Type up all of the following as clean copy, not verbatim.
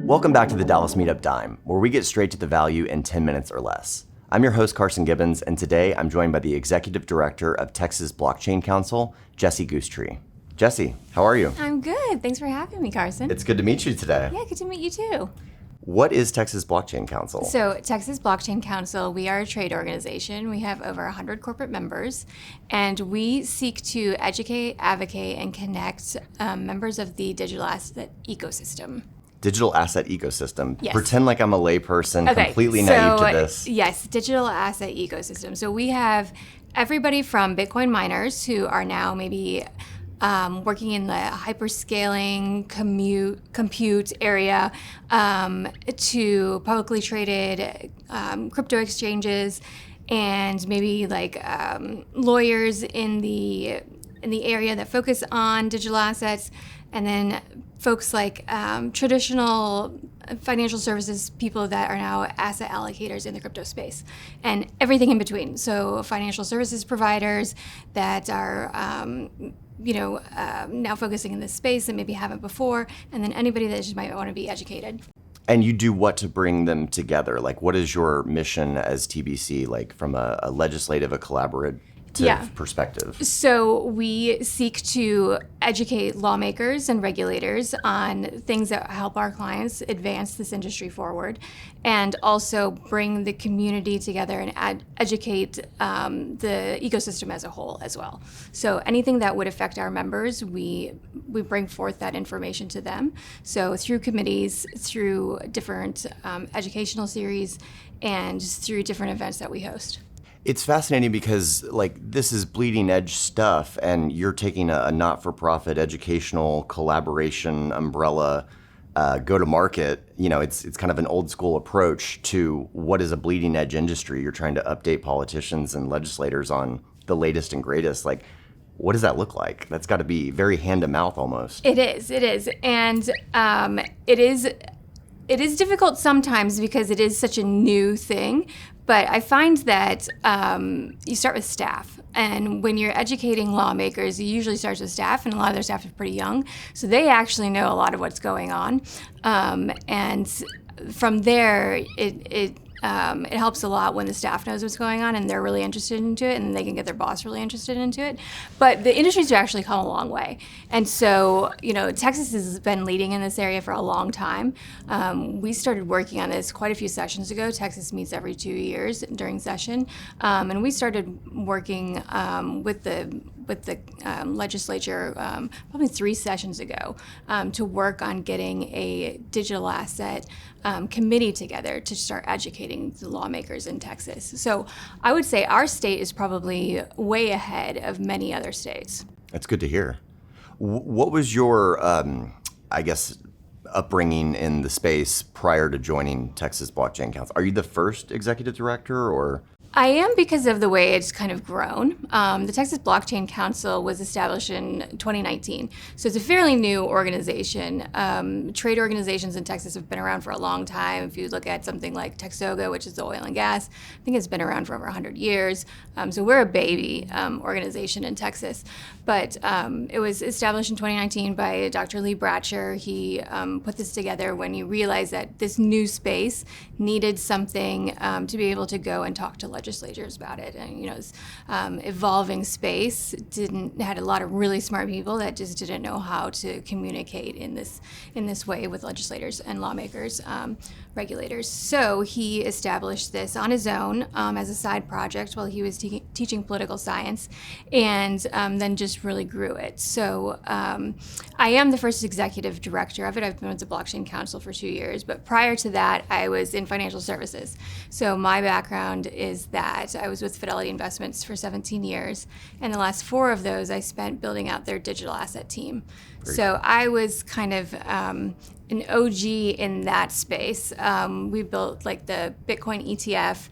Welcome back to the Dallas Meetup Dime, where we get straight to the value in 10 minutes or less. I'm your host, Carson Gibbons, and today I'm joined by the Executive Director of Texas Blockchain Council, Jessi Goostree. Jessi, how are you? I'm good. Thanks for having me, Carson. It's good to meet you today. Yeah, good to meet you too. What is Texas Blockchain Council? So Texas Blockchain Council, we are a trade organization. We have over 100 corporate members, and we seek to educate, advocate, and connect members of the digital asset ecosystem. Digital asset ecosystem. Yes. Pretend like I'm a layperson, completely naive to this. Yes, digital asset ecosystem. So we have everybody from Bitcoin miners who are now maybe working in the hyperscaling compute area to publicly traded crypto exchanges, and maybe like lawyers in the area that focus on digital assets, and then folks like traditional financial services people that are now asset allocators in the crypto space, and everything in between. So financial services providers that are now focusing in this space and maybe haven't before, and then anybody that just might want to be educated. And you do what to bring them together? Like, what is your mission as TBC, like from a legislative, a collaborative perspective? So we seek to educate lawmakers and regulators on things that help our clients advance this industry forward, and also bring the community together and educate the ecosystem as a whole as well. So anything that would affect our members, we bring forth that information to them. So through committees, through different educational series, and through different events that we host. It's fascinating because this is bleeding edge stuff, and you're taking a not-for-profit educational collaboration umbrella go to market. It's kind of an old school approach to what is a bleeding edge industry. You're trying to update politicians and legislators on the latest and greatest. What does that look like? That's got to be very hand to mouth almost. It is, and it is difficult sometimes because it is such a new thing. But I find that you start with staff. And when you're educating lawmakers, it usually starts with staff, and a lot of their staff are pretty young. So they actually know a lot of what's going on. And from there, it helps a lot when the staff knows what's going on and they're really interested into it, and they can get their boss really interested into it. But the industry's actually come a long way. And so, Texas has been leading in this area for a long time. We started working on this quite a few sessions ago. Texas meets every 2 years during session. And we started working with the legislature probably 3 sessions ago to work on getting a digital asset committee together to start educating the lawmakers in Texas. So I would say our state is probably way ahead of many other states. That's good to hear. What was your, upbringing in the space prior to joining Texas Blockchain Council? Are you the first executive director, or? I am, because of the way it's kind of grown. The Texas Blockchain Council was established in 2019, so it's a fairly new organization. Trade organizations in Texas have been around for a long time. If you look at something like Texoga, which is the oil and gas, I think it's been around for over 100 years. So we're a baby organization in Texas. But it was established in 2019 by Dr. Lee Bratcher. He put this together when he realized that this new space needed something to be able to go and talk to legislators about it. And it's evolving space, had a lot of really smart people that just didn't know how to communicate in this way with legislators and lawmakers, regulators. So he established this on his own as a side project while he was teaching political science, and then just really grew it. So I am the first executive director of it. I've been with the Blockchain Council for 2 years, but prior to that, I was in financial services. So my background is that I was with Fidelity Investments for 17 years, and the last 4 of those I spent building out their digital asset team. So I was kind of an OG in that space. We built the Bitcoin ETF,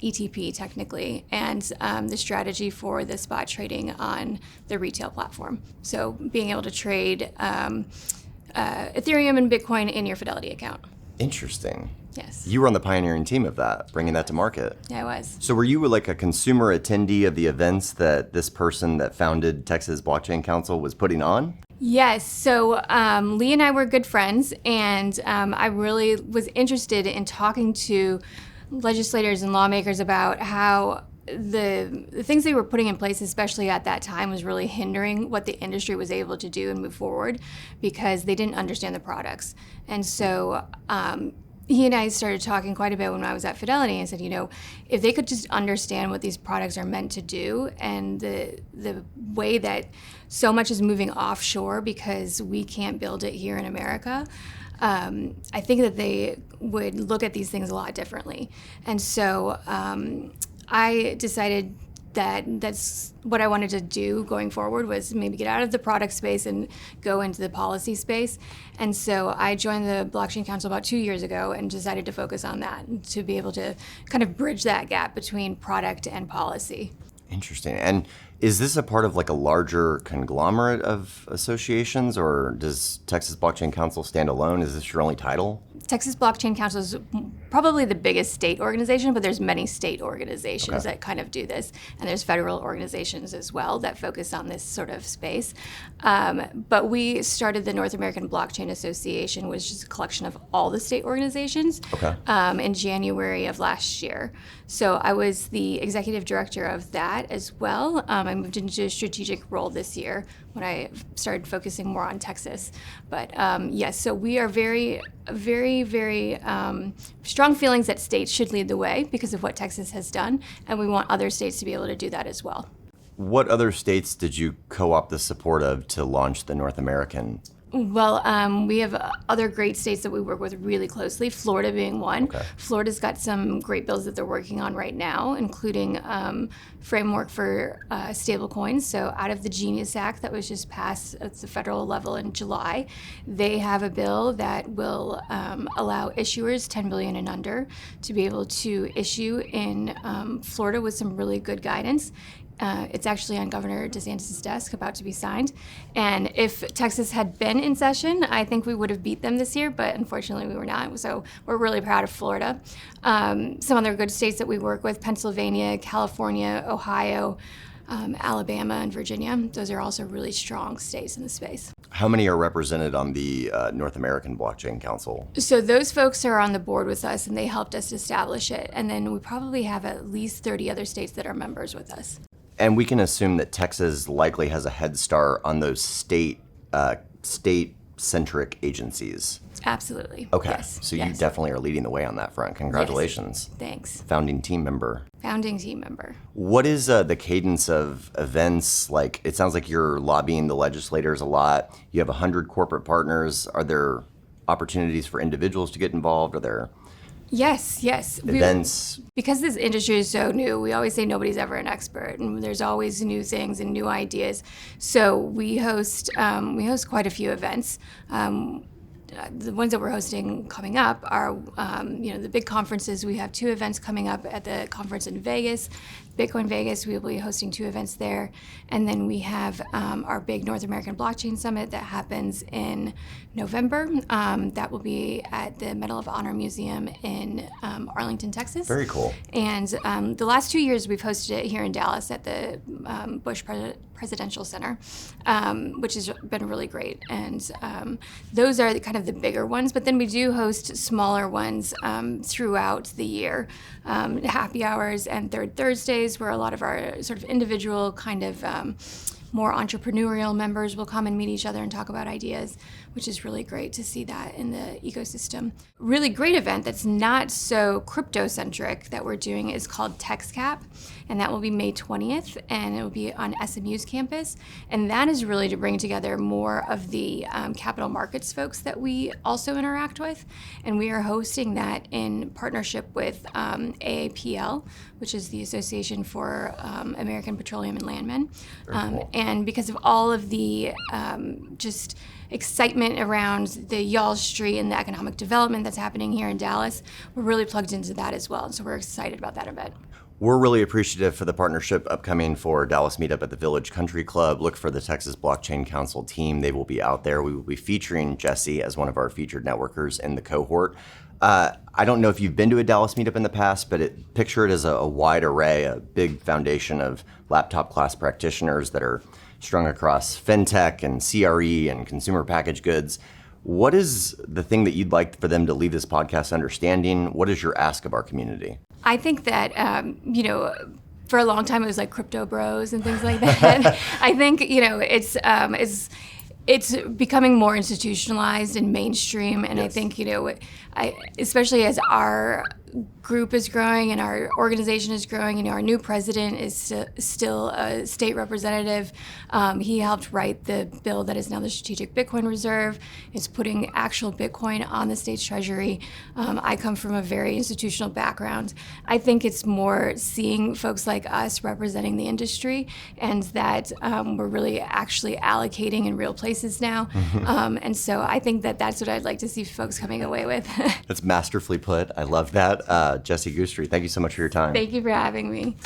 ETP technically, and the strategy for the spot trading on the retail platform. So being able to trade Ethereum and Bitcoin in your Fidelity account. Interesting. Yes. You were on the pioneering team of that, bringing that to market. Yeah, I was. So were you like a consumer attendee of the events that this person that founded Texas Blockchain Council was putting on? Yes. So Lee and I were good friends, and I really was interested in talking to legislators and lawmakers about how the things they were putting in place, especially at that time, was really hindering what the industry was able to do and move forward because they didn't understand the products. And so he and I started talking quite a bit when I was at Fidelity and said, if they could just understand what these products are meant to do and the way that so much is moving offshore because we can't build it here in America, I think that they would look at these things a lot differently. And so I decided that that's what I wanted to do going forward, was maybe get out of the product space and go into the policy space. And so I joined the Blockchain Council about 2 years ago and decided to focus on that, to be able to kind of bridge that gap between product and policy. Interesting. And is this a part of like a larger conglomerate of associations, or does Texas Blockchain Council stand alone? Is this your only title? Texas Blockchain Council is probably the biggest state organization, but there's many state organizations that kind of do this. And there's federal organizations as well that focus on this sort of space. But we started the North American Blockchain Association, which is a collection of all the state organizations, in January of last year. So I was the executive director of that as well. I moved into a strategic role this year when I started focusing more on Texas. But yes, so we are very strong feelings that states should lead the way because of what Texas has done, and we want other states to be able to do that as well. What other states did you co-opt the support of to launch the North American? Well, we have other great states that we work with really closely, Florida being one. Florida's got some great bills that they're working on right now, including framework for stablecoins. So out of the Genius Act that was just passed at the federal level in July, they have a bill that will allow issuers 10 billion and under to be able to issue in Florida with some really good guidance. It's actually on Governor DeSantis' desk, about to be signed. And if Texas had been in session, I think we would have beat them this year, but unfortunately we were not. So we're really proud of Florida. Some other good states that we work with: Pennsylvania, California, Ohio, Alabama, and Virginia. Those are also really strong states in the space. How many are represented on the North American Blockchain Council? So those folks are on the board with us, and they helped us establish it. And then we probably have at least 30 other states that are members with us. And we can assume that Texas likely has a head start on those state-centric agencies. Absolutely. Okay. Yes. So you definitely are leading the way on that front. Congratulations. Yes. Thanks. Founding team member. Founding team member. What is the cadence of events? Like, it sounds like you're lobbying the legislators a lot. You have 100 corporate partners. Are there opportunities for individuals to get involved? Are there Yes. events? Because this industry is so new, we always say nobody's ever an expert, and there's always new things and new ideas. So we host quite a few events. The ones that we're hosting coming up are, the big conferences. We have 2 events coming up at the conference in Vegas, Bitcoin Vegas. We will be hosting 2 events there. And then we have our big North American Blockchain Summit that happens in November. That will be at the Medal of Honor Museum in Arlington, Texas. Very cool. And the last 2 years we've hosted it here in Dallas at the Bush Presidential Center, which has been really great. And those are kind of the bigger ones, but then we do host smaller ones throughout the year. Happy hours and Third Thursdays, where a lot of our sort of individual kind of more entrepreneurial members will come and meet each other and talk about ideas, which is really great to see that in the ecosystem. Really great event that's not so crypto-centric that we're doing is called TexCap, and that will be May 20th, and it will be on SMU's campus. And that is really to bring together more of the capital markets folks that we also interact with. And we are hosting that in partnership with AAPL, which is the Association for American Petroleum and Landmen. Cool. And because of all of the just excitement around the Y'all Street and the economic development that's happening here in Dallas, we're really plugged into that as well. And so we're excited about that event. We're really appreciative for the partnership upcoming for Dallas Meetup at the Village Country Club. Look for the Texas Blockchain Council team. They will be out there. We will be featuring Jessi as one of our featured networkers in the cohort. I don't know if you've been to a Dallas Meetup in the past, but picture it as a wide array, a big foundation of laptop class practitioners that are strung across fintech and CRE and consumer packaged goods. What is the thing that you'd like for them to leave this podcast understanding? What is your ask of our community? I think that, for a long time it was like crypto bros and things like that. I think, it's becoming more institutionalized and mainstream. And Yes. I think, especially as our group is growing and our organization is growing, our new president is still a state representative. He helped write the bill that is now the Strategic Bitcoin Reserve. It's putting actual Bitcoin on the state's treasury. I come from a very institutional background. I think it's more seeing folks like us representing the industry, and that we're really actually allocating in real places now. And so I think that that's what I'd like to see folks coming away with. That's masterfully put. I love that. Jessi Goostree, thank you so much for your time. Thank you for having me.